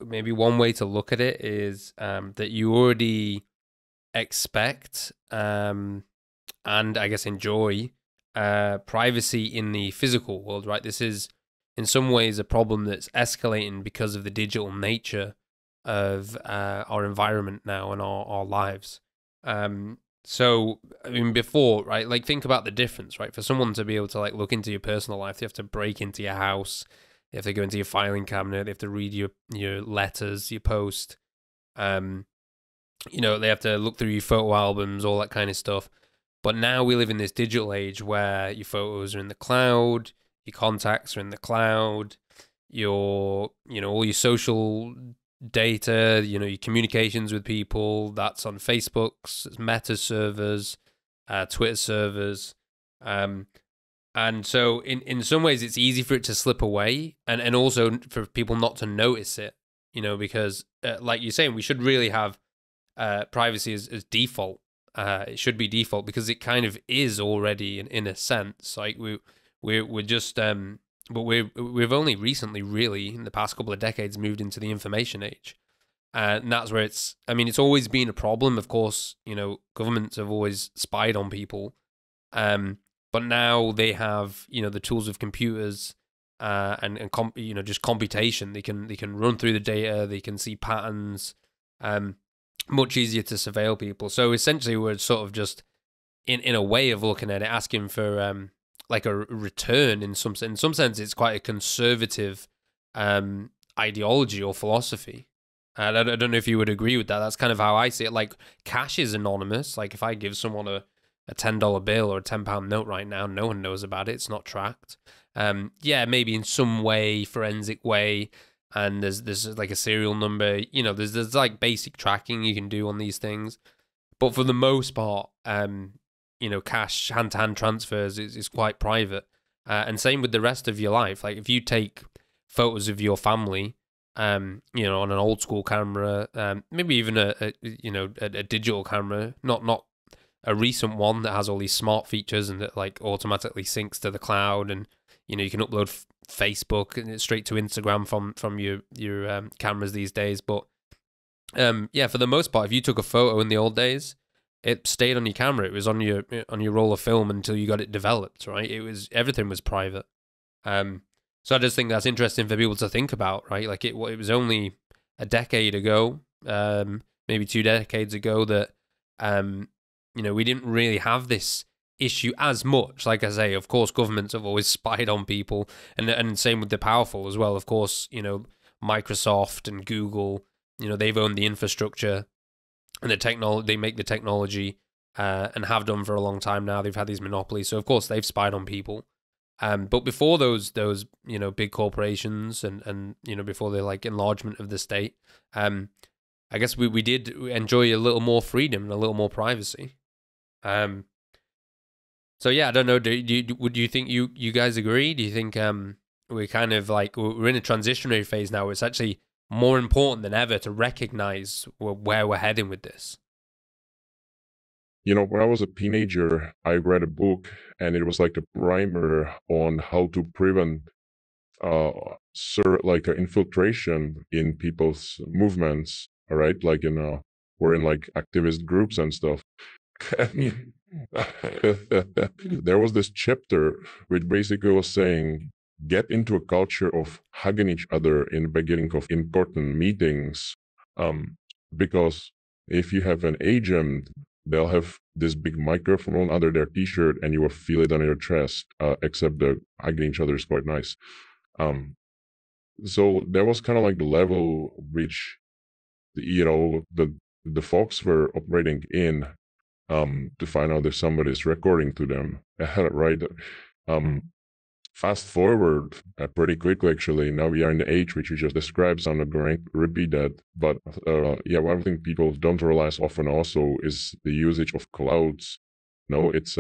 maybe one way to look at it is that you already expect and I guess enjoy privacy in the physical world, right? This is in some ways a problem that's escalating because of the digital nature of our environment now and our lives. So, I mean, before, right, like think about the difference, right? For someone to be able to like look into your personal life, they have to break into your house, they have to go into your filing cabinet, they have to read your letters, your post. Um, they have to look through your photo albums, all that kind of stuff. But now we live in this digital age where your photos are in the cloud, your contacts are in the cloud, all your social data, your communications with people, that's on Facebook's, Meta servers, Twitter servers. And so in some ways it's easy for it to slip away and also for people not to notice it, because like you're saying, we should really have privacy as default. It should be default because it kind of is already in a sense. Like we're just but we've only recently, really, in the past couple of decades, moved into the information age, and that's where it's. I mean, it's always been a problem. Of course, governments have always spied on people, but now they have the tools of computers just computation. They can run through the data. They can see patterns. Much easier to surveil people. So essentially, we're sort of just in a way of looking at it, asking for like a return in some sense. In some sense, it's quite a conservative ideology or philosophy. And I don't know if you would agree with that. That's kind of how I see it. Like cash is anonymous. Like if I give someone a $10 bill or a £10 note right now, no one knows about it. It's not tracked. Yeah, maybe in some way, forensic way. And there's like a serial number, there's like basic tracking you can do on these things. But for the most part, cash hand-to-hand transfers is quite private. And same with the rest of your life. Like if you take photos of your family, on an old school camera, maybe even a digital camera, not a recent one that has all these smart features and that like automatically syncs to the cloud, and you can upload Facebook and straight to Instagram from your cameras these days. But yeah, for the most part, if you took a photo in the old days, it stayed on your camera. It was on your roll of film until you got it developed, right? Everything was private. So I just think that's interesting for people to think about, right? Like it was only a decade ago, maybe 2 decades ago, that we didn't really have this issue as much. Like I say, of course, governments have always spied on people, and same with the powerful as well. Of course, Microsoft and Google, they've owned the infrastructure and the technology. They make the technology, and have done for a long time now. They've had these monopolies, so of course they've spied on people. But before those big corporations and before the like enlargement of the state, I guess we did enjoy a little more freedom and a little more privacy. So yeah, I don't know. Do you think you guys agree? Do you think we're kind of like we're in a transitionary phase now? It's actually more important than ever to recognize where we're heading with this. When I was a teenager, I read a book, and it was like a primer on how to prevent infiltration in people's movements. All right, like we're in like activist groups and stuff. There was this chapter which basically was saying, get into a culture of hugging each other in the beginning of important meetings, because if you have an agent, they'll have this big microphone under their t-shirt and you will feel it on your chest, except the hugging each other is quite nice. So there was kind of like the level which the folks were operating in, to find out if somebody is recording to them, right? Fast forward pretty quickly, actually. Now we are in the age which you just described, so I'm not going to repeat that. But yeah, one thing people don't realize often also is the usage of clouds. No, it's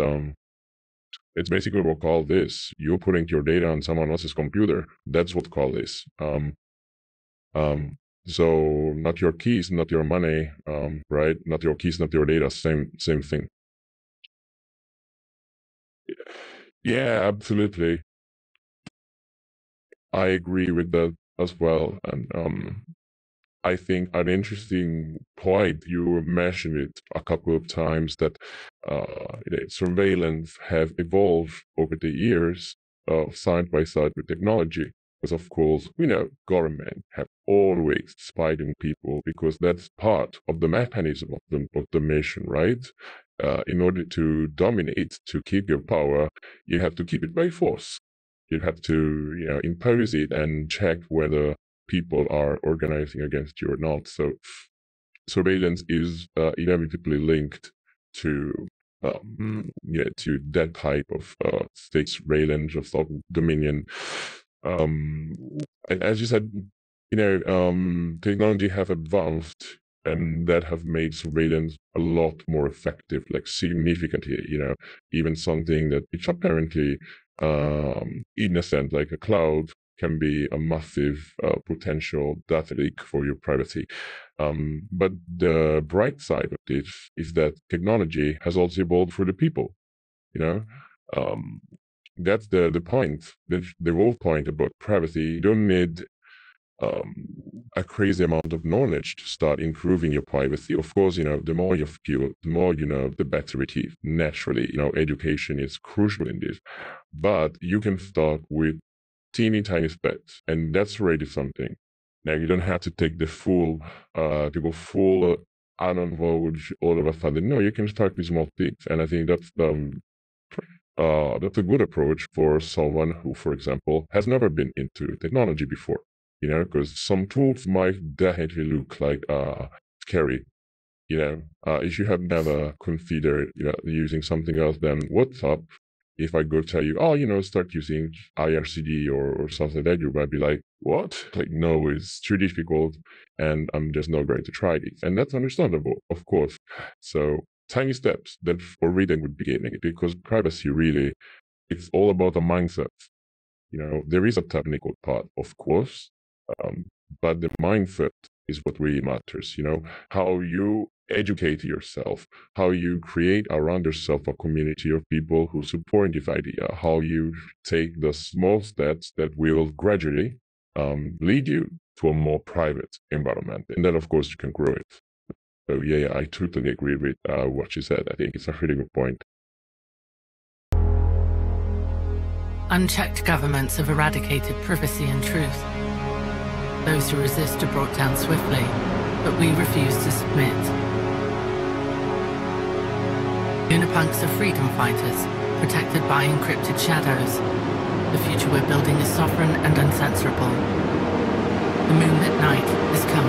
basically what we call this. You're putting your data on someone else's computer. That's what call is. So not your keys, not your money, right? Not your keys, not your data. Same thing. Yeah, absolutely. I agree with that as well. And I think an interesting point, you mentioned it a couple of times, that surveillance have evolved over the years side by side with technology. Because of course, we know government have always spied on people because that's part of the mechanism of the mission, right? In order to dominate, to keep your power, you have to keep it by force. You have to, impose it and check whether people are organizing against you or not. So surveillance is inevitably linked to to that type of state surveillance of dominion. And as you said, technology have advanced and that have made surveillance a lot more effective, like significantly, even something that it's apparently innocent, like a cloud, can be a massive potential data leak for your privacy. But the bright side of this is that technology has also evolved for the people, That's the point, the whole point about privacy. You don't need a crazy amount of knowledge to start improving your privacy. Of course, the more you feel, the more you know, the better it is. Naturally, education is crucial in this. But you can start with teeny tiny steps, and that's already something. Now you don't have to take the full, to go full unvogue all of a sudden. No, you can start with small things, and I think that's a good approach for someone who, for example, has never been into technology before. Because some tools might definitely look like scary. If you have never considered using something else than WhatsApp, if I go tell you, start using IRCD or something like that, you might be like, what? Like, no, it's too difficult, and I'm just not going to try this. And that's understandable, of course. So tiny steps that already would be beginning, because privacy really, it's all about a mindset. There is a technical part, of course, but the mindset is what really matters. How you educate yourself, how you create around yourself a community of people who support this idea, how you take the small steps that will gradually lead you to a more private environment. And then, of course, you can grow it. So, yeah, I totally agree with what you said. I think it's a really good point. Unchecked governments have eradicated privacy and truth. Those who resist are brought down swiftly, but we refuse to submit. LunarPunks are freedom fighters, protected by encrypted shadows. The future we're building is sovereign and uncensorable. The moonlit night is coming.